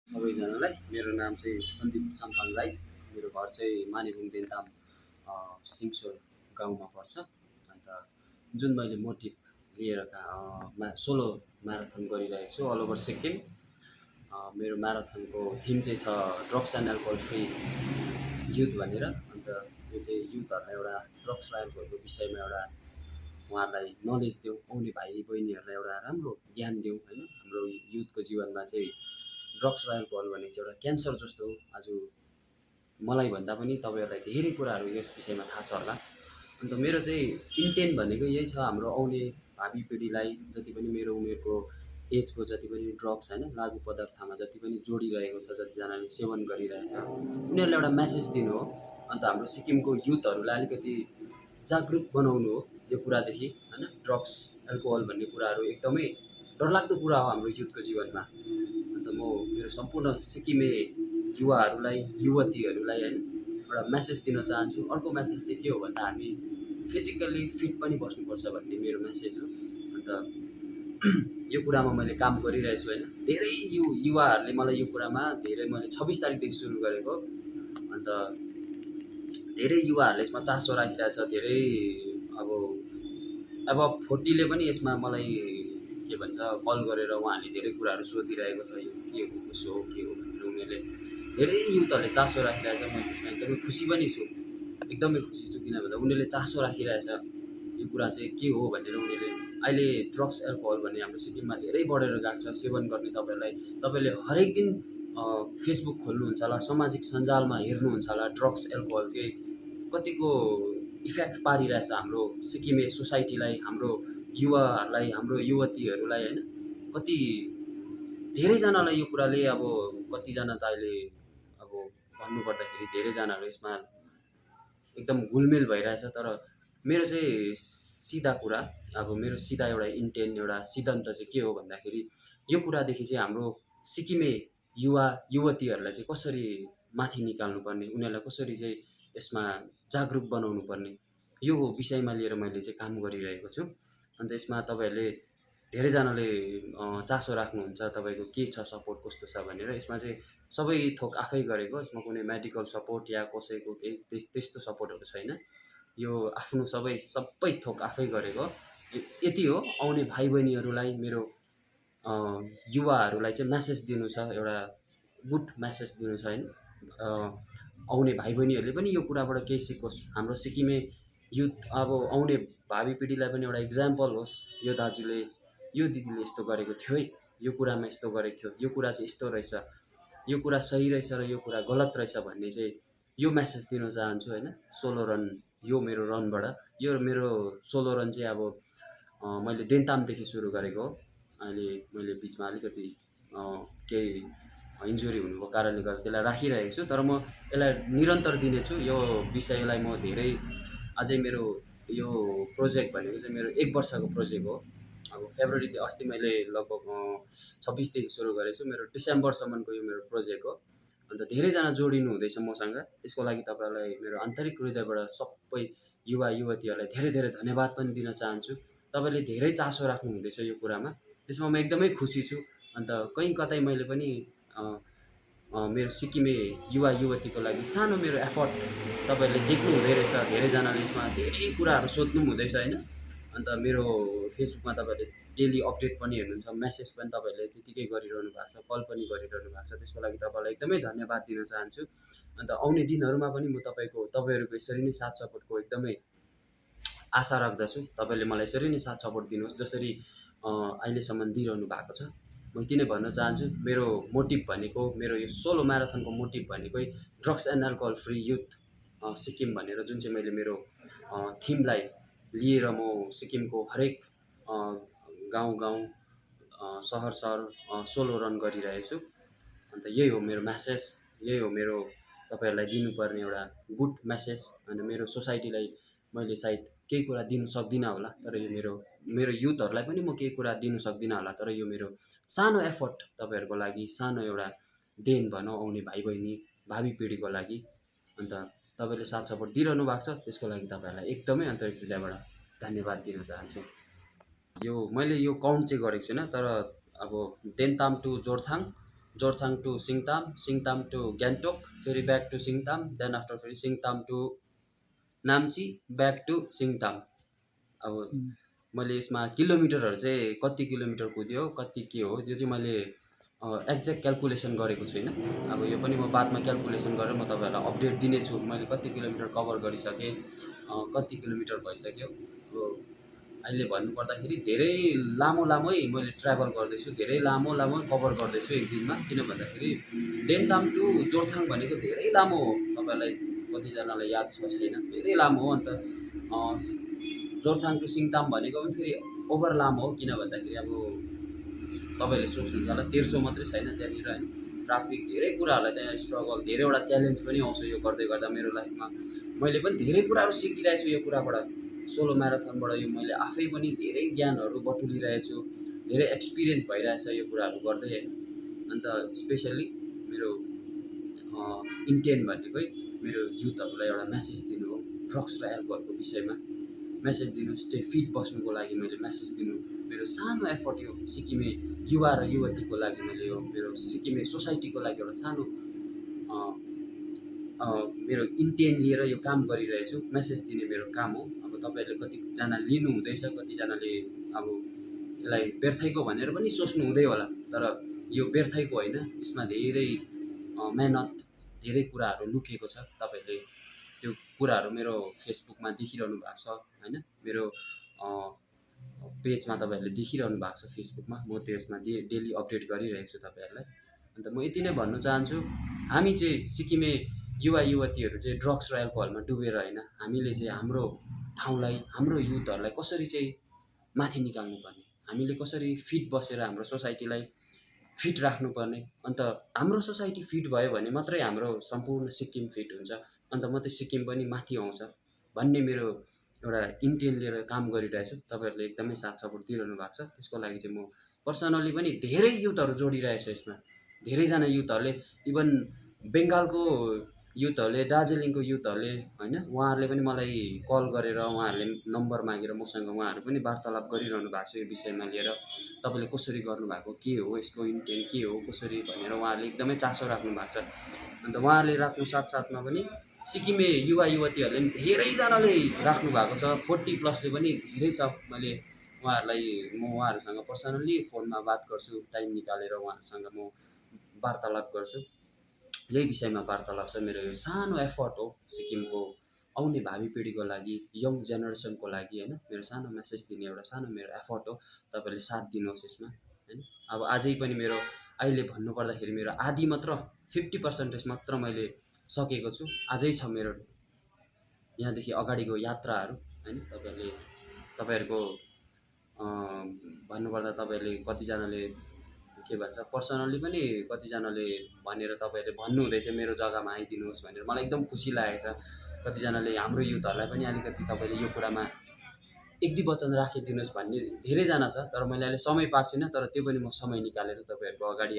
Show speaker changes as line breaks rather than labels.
सबैजनालाई मेरो नाम चाहिँ सन्दीप साम्पाङ राई। मेरो घर चाहिँ मानेबुङ देन्ताम सिङसोर गाउँमा पर्छ। अन्त जुन मैले मोटिभ लिएर सोलो म्याराथन गरिरहेको छु अल ओभर सिक्किम। मेरो म्याराथनको थिम चाहिँ छ drugs and alcohol free youth भनेर। अन्त यो चाहिँ युथहरूलाई एउटा ड्रग्स र एल्कोहलको विषयमा एउटा उहाँहरूलाई नलेज दिउँ, आउने भाइ बहिनीहरूलाई एउटा राम्रो ज्ञान दिउँ होइन। हाम्रो युथको जीवनमा चाहिँ ड्रग्स र एल्कोहल भनेको चाहिँ एउटा क्यान्सर जस्तो हो। आज मलाई भन्दा पनि तपाईँहरूलाई धेरै कुराहरू यस विषयमा थाहा छ होला। अन्त मेरो चाहिँ इन्टेन्ट भनेको यही छ, हाम्रो आउने भावी पिँढीलाई जति पनि मेरो उमेरको एजको जति पनि ड्रग्स होइन लागु पदार्थमा जति पनि जोडिरहेको छ, जतिजनाले सेवन गरिरहेछ, उनीहरूलाई एउटा मेसेज दिनु हो। अन्त हाम्रो सिक्किमको युथहरूलाई अलिकति जागरुक बनाउनु हो यो कुरादेखि होइन। ड्रग्स एल्कोहल भन्ने कुराहरू एकदमै डरलाग्दो कुरा हो हाम्रो युथको जीवनमा। अन्त म मेरो सम्पूर्ण सिक्किमे युवाहरूलाई युवतीहरूलाई होइन एउटा मेसेज दिन चाहन्छु। अर्को मेसेज चाहिँ के हो भन्दा हामी फिजिकल्ली फिट पनि बस्नुपर्छ भन्ने मेरो मेसेज हो। अन्त यो कुरामा मैले काम गरिरहेछु होइन। धेरै युवाहरूले मलाई यो कुरामा धेरै मैले 26 तारिकदेखि सुरु गरेको। अन्त धेरै युवाहरूले यसमा चासो राखिरहेछ। धेरै अब 40ले पनि यसमा मलाई के भन्छ कल गरेर उहाँहरूले धेरै कुराहरू सोधिरहेको छ, यो के हो कसो हो के हो भनेर उनीहरूले धेरै युथहरूले चासो राखिरहेछ। म त्यसमा एकदमै खुसी पनि छु, एकदमै खुसी छु। किन भन्दा उनीहरूले चासो राखिरहेछ यो कुरा चाहिँ के हो भनेर। उनीहरूले अहिले ड्रग्स एल्कोहल भन्ने हाम्रो सिक्किममा धेरै बढेर गएको छ सेवन गर्ने। तपाईँले हरेक दिन फेसबुक खोल्नुहुन्छ होला, सामाजिक सञ्जालमा हेर्नुहुन्छ होला, ड्रग्स एल्कोहल चाहिँ कतिको इफेक्ट पारिरहेछ हाम्रो सिक्किमे सोसाइटीलाई, हाम्रो युवाहरूलाई, हाम्रो युवतीहरूलाई होइन। कति धेरैजनालाई यो कुराले अब कतिजना त अहिले अब भन्नुपर्दाखेरि धेरैजनाहरू यसमा एकदम गुलमेल भइरहेछ। तर मेरो चाहिँ सिधा कुरा, अब मेरो सिधा एउटा इन्टेन्ट, एउटा सिद्धान्त चाहिँ के हो भन्दाखेरि यो कुरादेखि चाहिँ हाम्रो सिक्किमे युवा युवतीहरूलाई चाहिँ कसरी माथि निकाल्नुपर्ने, उनीहरूलाई कसरी चाहिँ यसमा जागरुक बनाउनु पर्ने, यो विषयमा लिएर मैले चाहिँ काम गरिरहेको छु। अन्त यसमा तपाईँहरूले धेरैजनाले चासो राख्नुहुन्छ, तपाईँको के छ सपोर्ट कस्तो छ भनेर। यसमा चाहिँ सबै थोक आफै गरेको, यसमा कुनै मेडिकल सपोर्ट या कसैको केही त्यस्तो सपोर्टहरू छैन। यो आफ्नो सबै थोक आफै गरेको यति हो। आउने भाइ बहिनीहरूलाई मेरो युवाहरूलाई चाहिँ मेसेज दिनु छ, एउटा गुड मेसेज दिनु छ होइन। आउने भाइ बहिनीहरूले पनि यो कुराबाट केही सिकोस्। हाम्रो सिक्किमे युथ अब आउने भावी पिँढीलाई पनि एउटा इक्जाम्पल होस्, यो दाजुले यो दिदीले यस्तो गरेको थियो है, यो कुरामा यस्तो गरेको थियो, यो कुरा चाहिँ यस्तो रहेछ, यो कुरा सही रहेछ र यो कुरा गलत रहेछ भन्ने चाहिँ यो मेसेज दिन चाहन्छु होइन। सोलो रन यो मेरो रनबाट, यो मेरो सोलो रन चाहिँ अब मैले देन्तामदेखि सुरु गरेको हो। अहिले मैले बिचमा अलिकति केही इन्जुरी हुनुको कारणले गर्दा त्यसलाई राखिरहेको छु, तर म यसलाई निरन्तर दिनेछु। यो विषयलाई म धेरै अझै मेरो यो प्रोजेक्ट भनेको चाहिँ मेरो 1 वर्षको प्रोजेक्ट हो। अब फेब्रुअरी अस्ति मैले लगभग 26देखि सुरु गरेको छु। मेरो डिसेम्बरसम्मको यो मेरो प्रोजेक्ट हो। अन्त धेरैजना जोडिनु हुँदैछ मसँग। त्यसको लागि तपाईँलाई मेरो आन्तरिक हृदयबाट सबै युवा युवतीहरूलाई धेरै धेरै धन्यवाद पनि दिन चाहन्छु। तपाईँले धेरै चासो राख्नु हुँदैछ यो कुरामा, त्यसमा म एकदमै खुसी छु। अन्त कहीँ कतै मैले पनि मेरो सिक्किमे युवा युवतीको लागि सानो मेरो एफर्ट तपाईँहरूले देख्नु हुँदै रहेछ। धेरैजनाले यसमा धेरै कुराहरू सोध्नु पनि हुँदैछ होइन। अन्त मेरो फेसबुकमा तपाईँहरूले डेली अपडेट पनि हेर्नुहुन्छ, मेसेज पनि तपाईँहरूले त्यतिकै गरिरहनु भएको छ, कल पनि गरिरहनु भएको छ। त्यसको लागि तपाईँलाई एकदमै धन्यवाद दिन चाहन्छु। अन्त आउने दिनहरूमा पनि म तपाईँहरूको यसरी नै साथ सपोर्टको एकदमै आशा राख्दछु। तपाईँले मलाई यसरी नै साथ सपोर्ट दिनुहोस् जसरी अहिलेसम्म दिइरहनु भएको छ। म यति नै भन्न चाहन्छु। मेरो मोटिभ भनेको, मेरो यो सोलो म्याराथनको मोटिभ भनेकै drugs and alcohol free youth Sikkim भनेर जुन चाहिँ मैले मेरो थिमलाई लिएर म सिक्किमको हरेक गाउँ सहर सोलो रन गरिरहेको छु। अन्त यही हो मेरो मेसेज, यही हो मेरो तपाईँहरूलाई दिनुपर्ने एउटा गुड मेसेज। अनि मेरो सोसाइटीलाई मैले सायद केही कुरा दिनु सक्दिनँ होला, तर यो मेरो युथहरूलाई पनि म केही कुरा दिनु सक्दिनँ होला, तर यो मेरो सानो एफर्ट तपाईँहरूको लागि, सानो एउटा देन भनौँ आउने भाइ बहिनी भावी पिँढीको लागि। अन्त तपाईँले साथ सपोर्ट दिइरहनु भएको छ, त्यसको लागि तपाईँहरूलाई एकदमै आन्तरिक हृदयबाट धन्यवाद दिन चाहन्छु। मैले यो काउन्ट चाहिँ गरेको छुइनँ, तर अब Dentam to Jorethang Jorethang to Singtam, Singtam to Gangtok, फेरि back to Singtam, then after फेरि Singtam to Namchi, back to Singtam. अब मैले यसमा किलोमिटरहरू चाहिँ कति किलोमिटर कुद्यो कति के हो त्यो चाहिँ मैले एक्ज्याक्ट क्यालकुलेसन गरेको छुइनँ। अब यो पनि म बादमा क्यालकुलेसन गरेर म तपाईँहरूलाई अपडेट दिनेछु मैले कति किलोमिटर कभर गरिसकेँ, कति किलोमिटर भइसक्यो। अब अहिले भन्नुपर्दाखेरि धेरै लामोलामोै मैले ट्राभल गर्दैछु, धेरै लामो कभर गर्दैछु एक दिनमा। किन भन्दाखेरि देन्ताम टु जोरथाङ भनेको धेरै लामो हो, तपाईँहरूलाई कतिजनालाई याद छ छैन, धेरै लामो हो। अन्त जोरथाङ टु सिङताम भनेको पनि फेरि ओभर लामो हो। किन भन्दाखेरि अब तपाईँले सोच्नुहुन्छ होला 1300 मात्रै छैन त्यहाँनिर होइन, ट्राफिक धेरै कुराहरूलाई त्यहाँ स्ट्रगल धेरैवटा च्यालेन्ज पनि आउँछ यो गर्दै गर्दा मेरो लाइफमा। मैले पनि धेरै कुराहरू सिकिरहेको छु यो कुराबाट, सोलो म्याराथनबाट यो मैले आफै पनि धेरै ज्ञानहरू बटुलिरहेको छु, धेरै एक्सपिरियन्स भइरहेछ यो कुराहरू गर्दै होइन। अन्त स्पेसल्ली मेरो इन्टेन्ट भनेकै मेरो युथहरूलाई एउटा मेसेज दिनु हो, ड्रग्स र एल्कोहलको विषयमा मेसेज दिनु, स्टे फिट बस्नुको लागि मैले मेसेज दिनु। मेरो सानो एफर्ट यो सिक्किमे युवा र युवतीको लागि मैले यो मेरो सिक्किमे सोसाइटीको लागि एउटा सानो मेरो इन्टेन्ट लिएर यो काम गरिरहेछु, मेसेज दिने मेरो काम हो। अब तपाईँहरूले कतिजना लिनु हुँदैछ, कतिजनाले अब यसलाई व्यर्थैको भनेर पनि सोच्नु हुँदै होला, तर यो व्यर्थैको होइन, यसमा धेरै मेहनत धेरै कुराहरू लुकेको छ। तपाईँहरूले त्यो कुराहरू मेरो फेसबुकमा देखिरहनु भएको छ होइन, मेरो पेजमा तपाईँहरूले देखिरहनु भएको छ फेसबुकमा, म त्यसमा डेली अपडेट गरिरहेको छु तपाईँहरूलाई। अन्त म यति नै भन्नु चाहन्छु, हामी चाहिँ सिक्किमे युवा युवतीहरू चाहिँ ड्रग्स र एल्कोहलमा डुबेर होइन, हामीले चाहिँ हाम्रो ठाउँलाई हाम्रो युथहरूलाई कसरी चाहिँ माथि निकाल्नुपर्ने, हामीले कसरी फिट बसेर हाम्रो सोसाइटीलाई फिट राख्नुपर्ने। अन्त हाम्रो सोसाइटी फिट भयो भने मात्रै हाम्रो सम्पूर्ण सिक्किम फिट हुन्छ, अन्त मात्रै सिक्किम पनि माथि आउँछ भन्ने मेरो एउटा इन्टेन्ट लिएर काम गरिरहेछु। तपाईँहरूले एकदमै साथ सपोर्ट दिइरहनु भएको छ, त्यसको लागि चाहिँ म पर्सनली पनि धेरै युथहरू जोडिरहेछ यसमा। धेरैजना युथहरूले इभन बेङ्गालको युथहरूले, दार्जिलिङको युथहरूले होइन, उहाँहरूले पनि मलाई कल गरेर उहाँहरूले नम्बर मागेर मसँग उहाँहरू पनि वार्तालाप गरिरहनु भएको छ यो विषयमा लिएर। तपाईँले कसरी गर्नुभएको, के हो यसको इन्टेन्ट, के हो कसरी भनेर उहाँहरूले एकदमै चासो राख्नु भएको छ। अन्त उहाँहरूले राख्नु साथसाथमा पनि सिक्किमे युवा युवतीहरूले पनि धेरैजनाले राख्नु भएको छ, 40+ पनि धेरै छ। मैले उहाँहरूसँग पर्सनल्ली फोनमा बात गर्छु, टाइम निकालेर उहाँहरूसँग म वार्तालाप गर्छु। यही विषयमा वार्तालाप छ मेरो, यो सानो एफर्ट हो सिक्किमको आउने भावी पिँढीको लागि, यङ जेनेरेसनको लागि होइन, मेरो सानो मेसेज दिने एउटा सानो मेरो एफर्ट हो। तपाईँले साथ दिनुहोस् यसमा होइन। अब अझै पनि मेरो अहिले भन्नुपर्दाखेरि मेरो आधी मात्र 50% मात्र मैले सकेको छु, अझै छ मेरो यहाँदेखि अगाडिको यात्राहरू होइन। तपाईँहरूको भन्नुपर्दा तपाईँहरूले कतिजनाले के भन्छ पर्सनल्ली पनि कतिजनाले भनेर तपाईँहरूले भन्नुहुँदै थियो मेरो जग्गामा आइदिनुहोस् भनेर, मलाई एकदम खुसी लागेको छ। कतिजनाले हाम्रो युथहरूलाई पनि अलिकति तपाईँले यो कुरामा एक दुई वचन राखिदिनुहोस् भन्ने धेरैजना छ, तर मैले अहिले समय पाएको छुइनँ, तर त्यो पनि म समय निकालेर तपाईँहरूको अगाडि